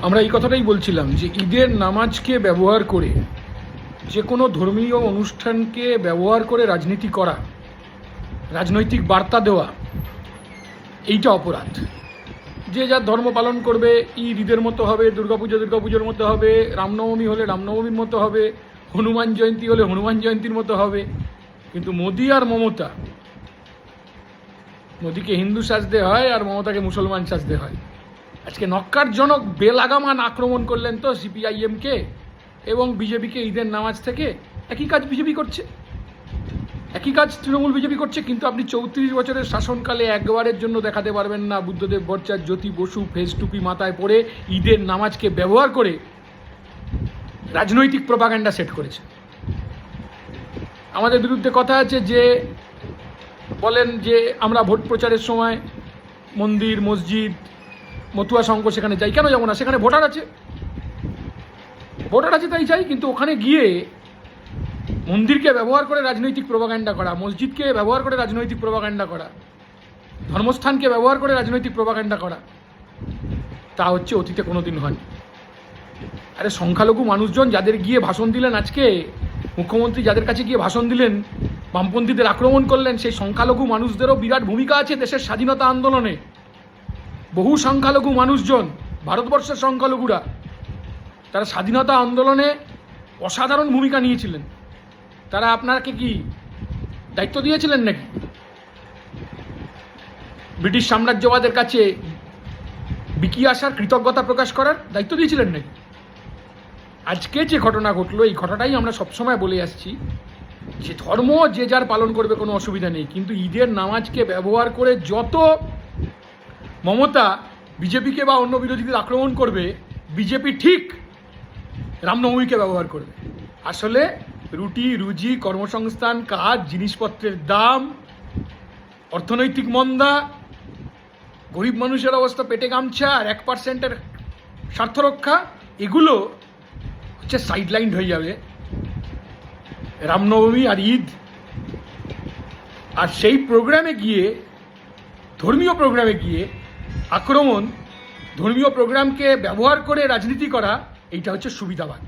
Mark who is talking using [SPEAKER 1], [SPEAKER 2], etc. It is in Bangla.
[SPEAKER 1] আমরা এই কথাটাই বলছিলাম যে ঈদের নামাজকে ব্যবহার করে যে কোনো ধর্মীয় অনুষ্ঠানকে ব্যবহার করে রাজনীতি করা, রাজনৈতিক বার্তা দেওয়া, এইটা অপরাধ। যে যার ধর্ম পালন করবে, ঈদের মতো হবে, দুর্গাপুজোর মতো হবে, রামনবমী হলে রামনবমীর মতো হবে, হনুমান জয়ন্তী হলে হনুমান জয়ন্তীর মতো হবে। কিন্তু মোদি আর মমতা, মোদিকে হিন্দু সাজতে হয় আর মমতাকে মুসলমান সাজতে হয়। আজকে নক্কারজনক বেলাগামান আক্রমণ করলেন তো সিপিআইএমকে এবং বিজেপিকে ঈদের নামাজ থেকে। একই কাজ বিজেপি করছে, একই কাজ তৃণমূল বিজেপি করছে। কিন্তু আপনি 34 বছরের শাসনকালে একবারের জন্য দেখাতে পারবেন না বুদ্ধদেব ভট্টাচার্য, জ্যোতি বসু ফেস টুপি মাথায় পরে ঈদের নামাজকে ব্যবহার করে রাজনৈতিক প্রপাগান্ডা সেট করেছে। আমাদের বিরুদ্ধে কথা আছে যে বলেন যে আমরা ভোট প্রচারের সময় মন্দির, মসজিদ, মতুয়া সংঘ সেখানে যাই। কেন যাবো না? সেখানে ভোটার আছে, তাই যাই। কিন্তু ওখানে গিয়ে মন্দিরকে ব্যবহার করে রাজনৈতিক প্রপাগান্ডা করা, মসজিদকে ব্যবহার করে রাজনৈতিক প্রপাগান্ডা করা, ধর্মস্থানকে ব্যবহার করে রাজনৈতিক প্রপাগান্ডা করা, তা হচ্ছে অতীতে কোনোদিন হয়নি। আরে সংখ্যালঘু মানুষজন যাদের গিয়ে ভাষণ দিলেন, আজকে মুখ্যমন্ত্রী যাদের কাছে গিয়ে ভাষণ দিলেন, বামপন্থীদের আক্রমণ করলেন, সেই সংখ্যালঘু মানুষদেরও বিরাট ভূমিকা আছে দেশের স্বাধীনতা আন্দোলনে। বহু সংখ্যালঘু মানুষজন, ভারতবর্ষের সংখ্যালঘুরা, তারা স্বাধীনতা আন্দোলনে অসাধারণ ভূমিকা নিয়েছিলেন। তারা আপনাকে কি দায়িত্ব দিয়েছিলেন নাকি ব্রিটিশ সাম্রাজ্যবাদের কাছে বিকিয়ে আসার, কৃতজ্ঞতা প্রকাশ করার দায়িত্ব দিয়েছিলেন নাকি? আজকে যে ঘটনা ঘটলো, এই ঘটনাটাই আমরা সবসময় বলে আসছি যে ধর্ম যে যার পালন করবে, কোনো অসুবিধা নেই। কিন্তু ঈদের নামাজকে ব্যবহার করে যত মমতা বিজেপিকে বা অন্য বিরোধীদের আক্রমণ করবে, বিজেপি ঠিক রামনবমীকে ব্যবহার করবে। আসলে রুটি রুজি, কর্মসংস্থান, কাজ, জিনিসপত্রের দাম, অর্থনৈতিক মন্দা, গরিব মানুষের অবস্থা, পেটে গামছা আর 1%-এর স্বার্থরক্ষা, এগুলো হচ্ছে সাইডলাইন হয়ে যাবে রামনবমী আর ঈদ। আর সেই প্রোগ্রামে গিয়ে, ধর্মীয় প্রোগ্রামে গিয়ে আক্রমণ, ধর্মীয় প্রোগ্রামকে ব্যবহার করে রাজনীতি করা, এইটা হচ্ছে সুবিধাবাদ।